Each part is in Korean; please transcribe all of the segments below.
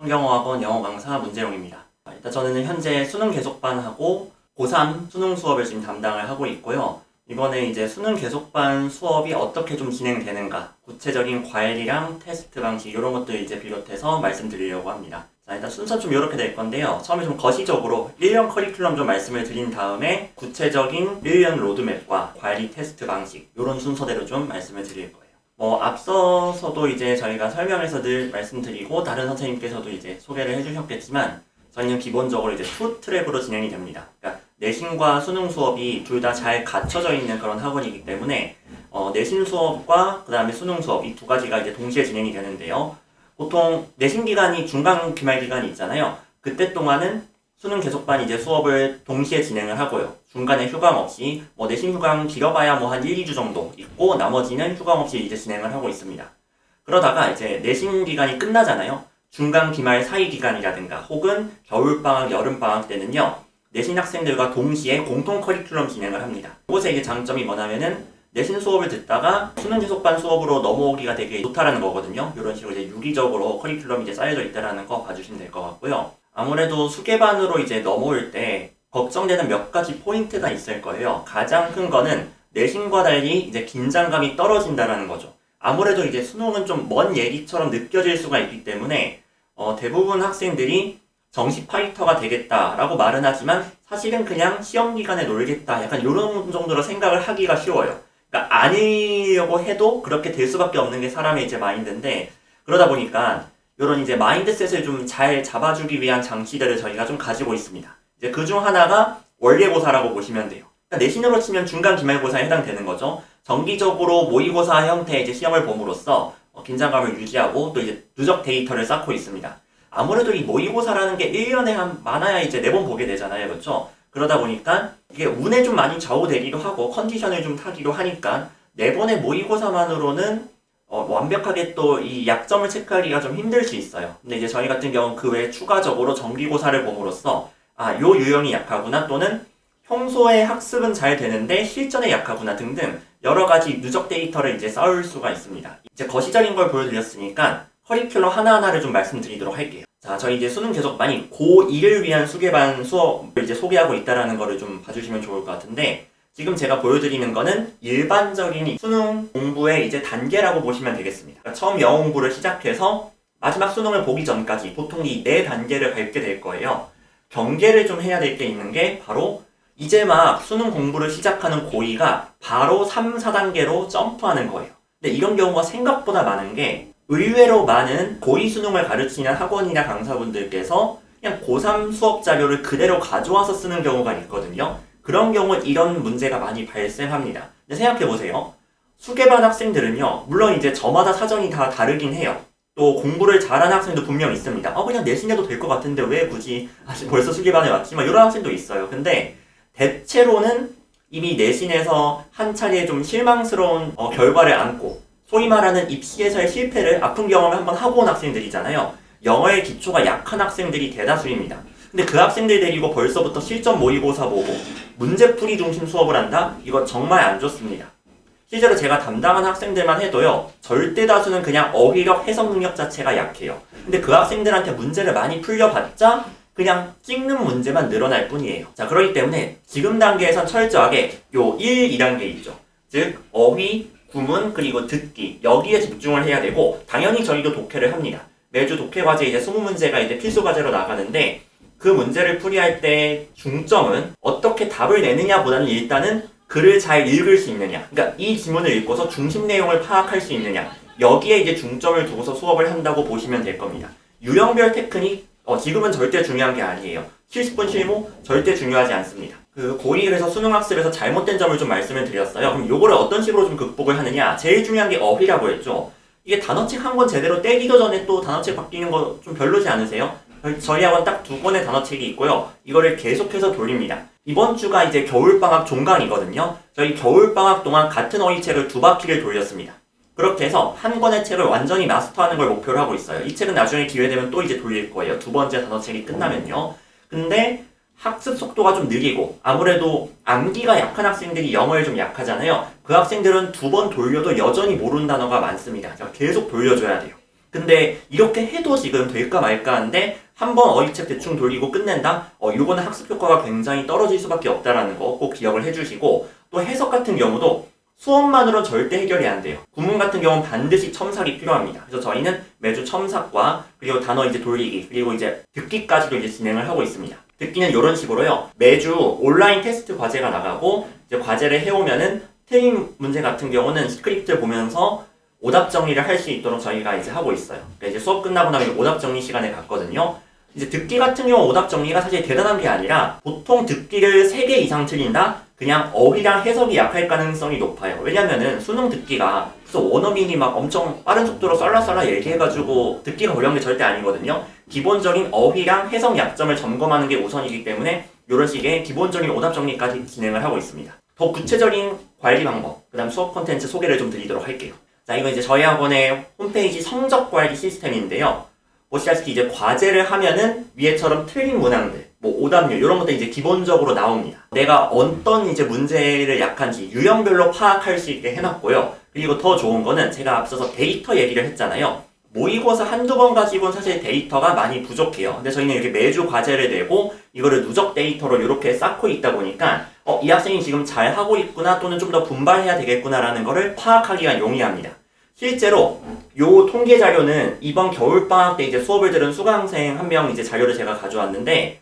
환경어학원 영어 강사 문재용입니다. 일단 저는 현재 수능 계속반하고 고3 수능 수업을 지금 담당을 하고 있고요. 이번에 이제 수능 계속반 수업이 어떻게 좀 진행되는가, 구체적인 과외랑 테스트 방식 이런 것들 이제 비롯해서 말씀드리려고 합니다. 자, 일단 순서 좀 이렇게 될 건데요. 처음에 좀 거시적으로 1년 커리큘럼 좀 말씀을 드린 다음에 구체적인 1년 로드맵과 과외 테스트 방식 이런 순서대로 좀 말씀을 드릴 거예요. 앞서서도 이제 저희가 설명에서 늘 말씀드리고 다른 선생님께서도 이제 소개를 해주셨겠지만 저희는 기본적으로 이제 투 트랙으로 진행이 됩니다. 그러니까 내신과 수능 수업이 둘 다 잘 갖춰져 있는 그런 학원이기 때문에 내신 수업과 그 다음에 수능 수업 이 두 가지가 이제 동시에 진행이 되는데요. 보통 내신 기간이 중간 기말 기간이 있잖아요. 그때 동안은 수능 계속반 이제 수업을 동시에 진행을 하고요. 중간에 휴강 없이 내신 휴강 길어봐야 한 1, 2주 정도 있고 나머지는 휴강 없이 이제 진행을 하고 있습니다. 그러다가 이제 내신 기간이 끝나잖아요. 중간 기말 사이 기간이라든가 혹은 겨울방학, 여름방학 때는요. 내신 학생들과 동시에 공통 커리큘럼 진행을 합니다. 이곳의 이제 장점이 뭐냐면은 내신 수업을 듣다가 수능 계속반 수업으로 넘어오기가 되게 좋다라는 거거든요. 이런 식으로 이제 유기적으로 커리큘럼이 이제 쌓여져 있다라는 거 봐주시면 될 것 같고요. 아무래도 수계반으로 이제 넘어올 때 걱정되는 몇 가지 포인트가 있을 거예요. 가장 큰 거는 내신과 달리 이제 긴장감이 떨어진다라는 거죠. 아무래도 이제 수능은 좀 먼 얘기처럼 느껴질 수가 있기 때문에 대부분 학생들이 정시 파이터가 되겠다라고 말은 하지만 사실은 그냥 시험 기간에 놀겠다 약간 이런 정도로 생각을 하기가 쉬워요. 그러니까 아니려고 해도 그렇게 될 수밖에 없는 게 사람의 이제 마인드인데 그러다 보니까 이런 이제 마인드셋을 좀 잘 잡아주기 위한 장치들을 저희가 좀 가지고 있습니다. 이제 그중 하나가 월계고사라고 보시면 돼요. 그러니까 내신으로 치면 중간 기말고사에 해당되는 거죠. 정기적으로 모의고사 형태의 이제 시험을 봄으로써 긴장감을 유지하고 또 이제 누적 데이터를 쌓고 있습니다. 아무래도 이 모의고사라는 게 1년에 많아야 이제 4번 보게 되잖아요. 그렇죠? 그러다 보니까 이게 운에 좀 많이 좌우되기도 하고 컨디션을 좀 타기도 하니까 4번의 모의고사만으로는 완벽하게 또 이 약점을 체크하기가 좀 힘들 수 있어요. 근데 이제 저희 같은 경우는 그 외에 추가적으로 정기고사를 봄으로써 요 유형이 약하구나 또는 평소에 학습은 잘 되는데 실전에 약하구나 등등 여러 가지 누적 데이터를 이제 쌓을 수가 있습니다. 이제 거시적인 걸 보여드렸으니까 커리큘럼 하나하나를 좀 말씀드리도록 할게요. 자, 저희 이제 수능 계속반이 고2를 위한 수계반 수업을 이제 소개하고 있다라는 거를 좀 봐주시면 좋을 것 같은데 지금 제가 보여드리는 거는 일반적인 수능 공부의 이제 단계라고 보시면 되겠습니다. 그러니까 처음 영어 공부를 시작해서 마지막 수능을 보기 전까지 보통 이 4단계를 밟게 될 거예요. 경계를 좀 해야 될 게 있는 게 바로 이제 막 수능 공부를 시작하는 고2가 바로 3, 4단계로 점프하는 거예요. 근데 이런 경우가 생각보다 많은 게 의외로 많은 고2 수능을 가르치는 학원이나 강사분들께서 그냥 고3 수업 자료를 그대로 가져와서 쓰는 경우가 있거든요. 그런 경우 이런 문제가 많이 발생합니다. 근데 생각해보세요. 수계반 학생들은요, 물론 이제 저마다 사정이 다 다르긴 해요. 또 공부를 잘하는 학생도 분명 있습니다. 그냥 내신해도 될 것 같은데 왜 굳이 벌써 수계반에 왔지? 이런 학생도 있어요. 근데 대체로는 이미 내신에서 한 차례 좀 실망스러운 결과를 안고 소위 말하는 입시에서의 실패를 아픈 경험을 한번 하고 온 학생들이잖아요. 영어의 기초가 약한 학생들이 대다수입니다. 근데 그 학생들 데리고 벌써부터 실전 모의고사 보고 문제풀이 중심 수업을 한다? 이거 정말 안 좋습니다. 실제로 제가 담당한 학생들만 해도요. 절대 다수는 그냥 어휘력, 해석 능력 자체가 약해요. 근데 그 학생들한테 문제를 많이 풀려봤자 그냥 찍는 문제만 늘어날 뿐이에요. 자, 그렇기 때문에 지금 단계에선 철저하게 요 1, 2단계 있죠. 즉 어휘, 구문, 그리고 듣기 여기에 집중을 해야 되고 당연히 저희도 독해를 합니다. 매주 독해 과제 이제 20문제가 이제 필수 과제로 나가는데 그 문제를 풀이할 때 중점은 어떻게 답을 내느냐보다는 일단은 글을 잘 읽을 수 있느냐. 그러니까 이 지문을 읽고서 중심 내용을 파악할 수 있느냐. 여기에 이제 중점을 두고서 수업을 한다고 보시면 될 겁니다. 유형별 테크닉 지금은 절대 중요한 게 아니에요. 70분 실무 절대 중요하지 않습니다. 고2에서 수능 학습에서 잘못된 점을 좀 말씀을 드렸어요. 그럼 요거를 어떤 식으로 좀 극복을 하느냐. 제일 중요한 게 어휘라고 했죠. 이게 단어책 한 권 제대로 떼기도 전에 또 단어책 바뀌는 거 좀 별로지 않으세요? 저희 학원 딱 2권의 단어책이 있고요. 이거를 계속해서 돌립니다. 이번 주가 이제 겨울방학 종강이거든요. 저희 겨울방학 동안 같은 어휘책을 2바퀴를 돌렸습니다. 그렇게 해서 한 권의 책을 완전히 마스터하는 걸 목표로 하고 있어요. 이 책은 나중에 기회 되면 또 이제 돌릴 거예요. 2번째 단어책이 끝나면요. 근데 학습 속도가 좀 느리고 아무래도 암기가 약한 학생들이 영어에 좀 약하잖아요. 그 학생들은 2번 돌려도 여전히 모르는 단어가 많습니다. 계속 돌려줘야 돼요. 근데 이렇게 해도 지금 될까 말까 한데 한번 어휘책 대충 돌리고 끝낸다? 이거는 학습 효과가 굉장히 떨어질 수밖에 없다라는 거 꼭 기억을 해주시고, 또 해석 같은 경우도 수업만으로는 절대 해결이 안 돼요. 구문 같은 경우는 반드시 첨삭이 필요합니다. 그래서 저희는 매주 첨삭과 그리고 단어 이제 돌리기 그리고 이제 듣기까지도 이제 진행을 하고 있습니다. 듣기는 이런 식으로요. 매주 온라인 테스트 과제가 나가고 이제 과제를 해오면은 틀린 문제 같은 경우는 스크립트 보면서 오답 정리를 할 수 있도록 저희가 이제 하고 있어요. 그러니까 이제 수업 끝나고 나면 오답 정리 시간에 갔거든요. 이제 듣기 같은 경우 오답 정리가 사실 대단한 게 아니라 보통 듣기를 3개 이상 틀린다? 그냥 어휘랑 해석이 약할 가능성이 높아요. 왜냐면은 수능 듣기가 그래서 원어민이 막 엄청 빠른 속도로 썰라썰라 얘기해가지고 듣기가 어려운 게 절대 아니거든요. 기본적인 어휘랑 해석 약점을 점검하는 게 우선이기 때문에 이런 식의 기본적인 오답 정리까지 진행을 하고 있습니다. 더 구체적인 관리 방법, 그 다음 수업 콘텐츠 소개를 좀 드리도록 할게요. 자, 이건 이제 저희 학원의 홈페이지 성적 관리 시스템인데요. 보시다시피 이제 과제를 하면은 위에처럼 틀린 문항들, 뭐 오답률 이런 것도 이제 기본적으로 나옵니다. 내가 어떤 이제 문제를 약한지 유형별로 파악할 수 있게 해놨고요. 그리고 더 좋은 거는 제가 앞서서 데이터 얘기를 했잖아요. 모의고사 한두 번 가지고는 사실 데이터가 많이 부족해요. 근데 저희는 이렇게 매주 과제를 내고 이거를 누적 데이터로 이렇게 쌓고 있다 보니까 이 학생이 지금 잘 하고 있구나 또는 좀 더 분발해야 되겠구나라는 거를 파악하기가 용이합니다. 실제로 요 통계 자료는 이번 겨울방학 때 이제 수업을 들은 수강생 한 명 이제 자료를 제가 가져왔는데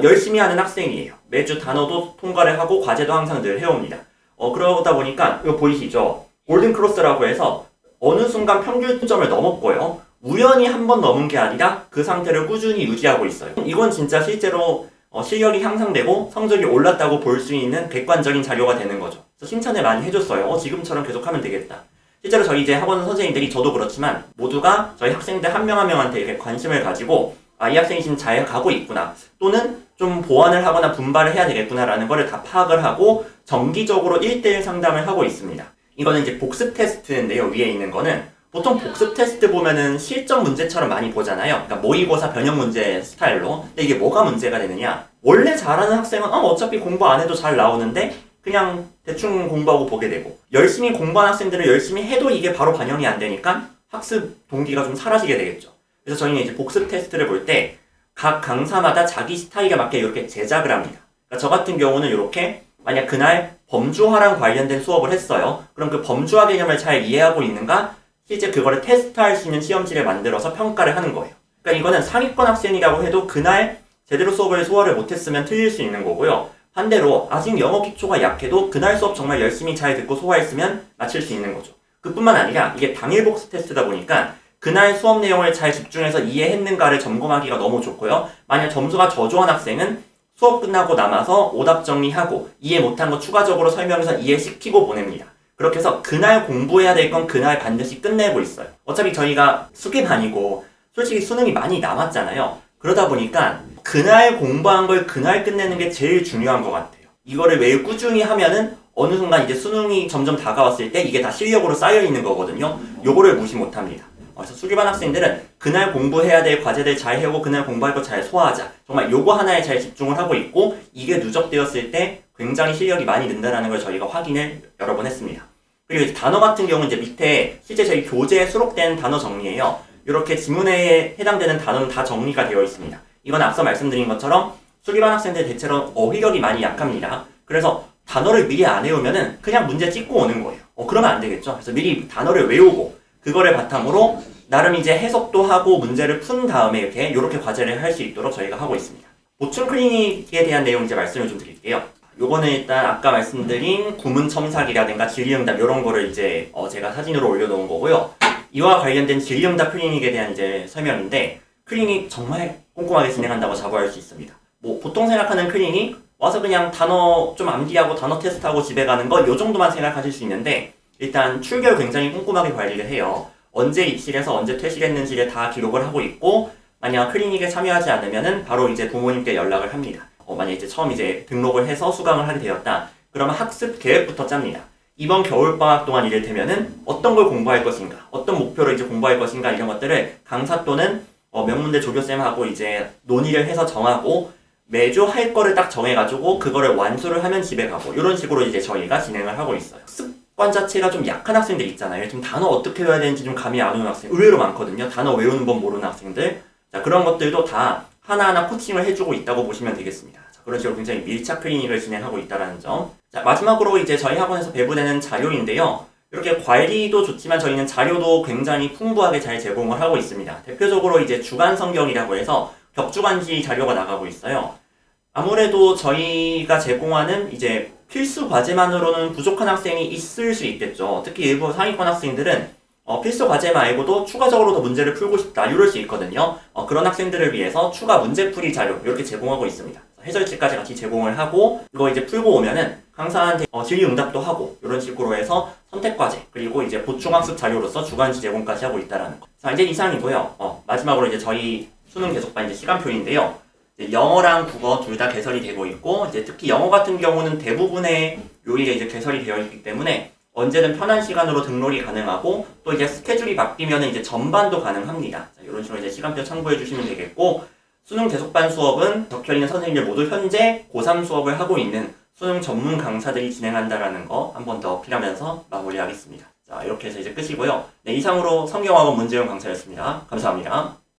열심히 하는 학생이에요. 매주 단어도 통과를 하고 과제도 항상 늘 해옵니다. 그러다 보니까 이거 보이시죠? 골든크로스라고 해서 어느 순간 평균점을 넘었고요. 우연히 한 번 넘은 게 아니라 그 상태를 꾸준히 유지하고 있어요. 이건 진짜 실제로 실력이 향상되고 성적이 올랐다고 볼 수 있는 객관적인 자료가 되는 거죠. 그래서 칭찬을 많이 해줬어요. 지금처럼 계속 하면 되겠다. 실제로 저희 이제 학원 선생님들이 저도 그렇지만 모두가 저희 학생들 한 명 한 명한테 이렇게 관심을 가지고 이 학생이 지금 잘 가고 있구나 또는 좀 보완을 하거나 분발을 해야 되겠구나라는 거를 다 파악을 하고 정기적으로 1대1 상담을 하고 있습니다. 이거는 이제 복습 테스트인데요. 위에 있는 거는 보통 복습 테스트 보면은 실전 문제처럼 많이 보잖아요. 그러니까 모의고사 변형 문제 스타일로. 근데 이게 뭐가 문제가 되느냐? 원래 잘하는 학생은 어차피 공부 안 해도 잘 나오는데 그냥 대충 공부하고 보게 되고 열심히 공부한 학생들은 열심히 해도 이게 바로 반영이 안 되니까 학습 동기가 좀 사라지게 되겠죠. 그래서 저희는 이제 복습 테스트를 볼 때 각 강사마다 자기 스타일에 맞게 이렇게 제작을 합니다. 그러니까 저 같은 경우는 이렇게 만약 그날 범주화랑 관련된 수업을 했어요. 그럼 그 범주화 개념을 잘 이해하고 있는가? 실제 그거를 테스트할 수 있는 시험지를 만들어서 평가를 하는 거예요. 그러니까 이거는 상위권 학생이라고 해도 그날 제대로 수업을 소화를 못했으면 틀릴 수 있는 거고요. 반대로 아직 영어 기초가 약해도 그날 수업 정말 열심히 잘 듣고 소화했으면 맞출 수 있는 거죠. 그뿐만 아니라 이게 당일 복습 테스트다 보니까 그날 수업 내용을 잘 집중해서 이해했는가를 점검하기가 너무 좋고요. 만약 점수가 저조한 학생은 수업 끝나고 남아서 오답 정리하고 이해 못한 거 추가적으로 설명해서 이해시키고 보냅니다. 그렇게 해서 그날 공부해야 될 건 그날 반드시 끝내고 있어요. 어차피 저희가 수기반이고 솔직히 수능이 많이 남았잖아요. 그러다 보니까 그날 공부한 걸 그날 끝내는 게 제일 중요한 것 같아요. 이거를 매일 꾸준히 하면은 어느 순간 이제 수능이 점점 다가왔을 때 이게 다 실력으로 쌓여 있는 거거든요. 요거를 무시 못합니다. 그래서 수기반 학생들은 그날 공부해야 될 과제들 잘 해오고 그날 공부할 거 잘 소화하자. 정말 요거 하나에 잘 집중을 하고 있고 이게 누적되었을 때 굉장히 실력이 많이 는다는 걸 저희가 확인을 여러 번 했습니다. 그리고 이제 단어 같은 경우는 이제 밑에 실제 저희 교재에 수록된 단어 정리예요. 이렇게 지문에 해당되는 단어는 다 정리가 되어 있습니다. 이건 앞서 말씀드린 것처럼 수기반 학생들 대체로 어휘력이 많이 약합니다. 그래서 단어를 미리 안 외우면은 그냥 문제 찍고 오는 거예요. 그러면 안 되겠죠. 그래서 미리 단어를 외우고 그거를 바탕으로 나름 이제 해석도 하고 문제를 푼 다음에 이렇게 과제를 할 수 있도록 저희가 하고 있습니다. 보충 클리닉에 대한 내용 이제 말씀을 좀 드릴게요. 요거는 일단 아까 말씀드린 구문 첨삭이라든가 질의응답 이런 거를 이제 제가 사진으로 올려놓은 거고요. 이와 관련된 질의응답 클리닉에 대한 이제 설명인데 클리닉 정말 꼼꼼하게 진행한다고 자부할 수 있습니다. 뭐 보통 생각하는 클리닉 와서 그냥 단어 좀 암기하고 단어 테스트하고 집에 가는 거 요 정도만 생각하실 수 있는데 일단 출결 굉장히 꼼꼼하게 관리를 해요. 언제 입실해서 언제 퇴실했는지를 다 기록을 하고 있고 만약 클리닉에 참여하지 않으면은 바로 이제 부모님께 연락을 합니다. 만약 이제 처음 이제 등록을 해서 수강을 하게 되었다. 그러면 학습 계획부터 짭니다. 이번 겨울방학 동안 이를테면은 어떤 걸 공부할 것인가, 어떤 목표로 이제 공부할 것인가 이런 것들을 강사 또는 명문대 조교쌤하고 이제 논의를 해서 정하고 매주 할 거를 딱 정해가지고 그거를 완수를 하면 집에 가고 이런 식으로 이제 저희가 진행을 하고 있어요. 관 자체가 좀 약한 학생들 있잖아요. 좀 단어 어떻게 외워야 되는지 좀 감이 안 오는 학생 의외로 많거든요. 단어 외우는 법 모르는 학생들. 자, 그런 것들도 다 하나하나 코칭을 해주고 있다고 보시면 되겠습니다. 자, 그런 식으로 굉장히 밀착 클리닉을 진행하고 있다는 점. 자, 마지막으로 이제 저희 학원에서 배부되는 자료인데요. 이렇게 관리도 좋지만 저희는 자료도 굉장히 풍부하게 잘 제공을 하고 있습니다. 대표적으로 이제 주간 성경이라고 해서 격주간지 자료가 나가고 있어요. 아무래도 저희가 제공하는 이제 필수 과제만으로는 부족한 학생이 있을 수 있겠죠. 특히 일부 상위권 학생들은 필수 과제 말고도 추가적으로 더 문제를 풀고 싶다 이럴 수 있거든요. 그런 학생들을 위해서 추가 문제풀이 자료 이렇게 제공하고 있습니다. 해설지까지 같이 제공을 하고 이거 이제 풀고 오면은 강사한테 질의응답도 하고 이런 식으로 해서 선택과제 그리고 이제 보충학습 자료로서 주간지 제공까지 하고 있다라는 거. 자, 이제 이상이고요. 마지막으로 이제 저희 수능 계속반 이제 시간표인데요. 이제 영어랑 국어 둘 다 개설이 되고 있고 이제 특히 영어 같은 경우는 대부분의 요일에 이제 개설이 되어 있기 때문에 언제든 편한 시간으로 등록이 가능하고 또 이제 스케줄이 바뀌면 이제 전반도 가능합니다. 자, 이런 식으로 이제 시간표 참고해 주시면 되겠고 수능 계속반 수업은 적혀 있는 선생님들 모두 현재 고3 수업을 하고 있는 수능 전문 강사들이 진행한다라는 거 한 번 더 어필하면서 마무리하겠습니다. 자, 이렇게 해서 이제 끝이고요. 네, 이상으로 성경학원 문재용 강사였습니다. 감사합니다.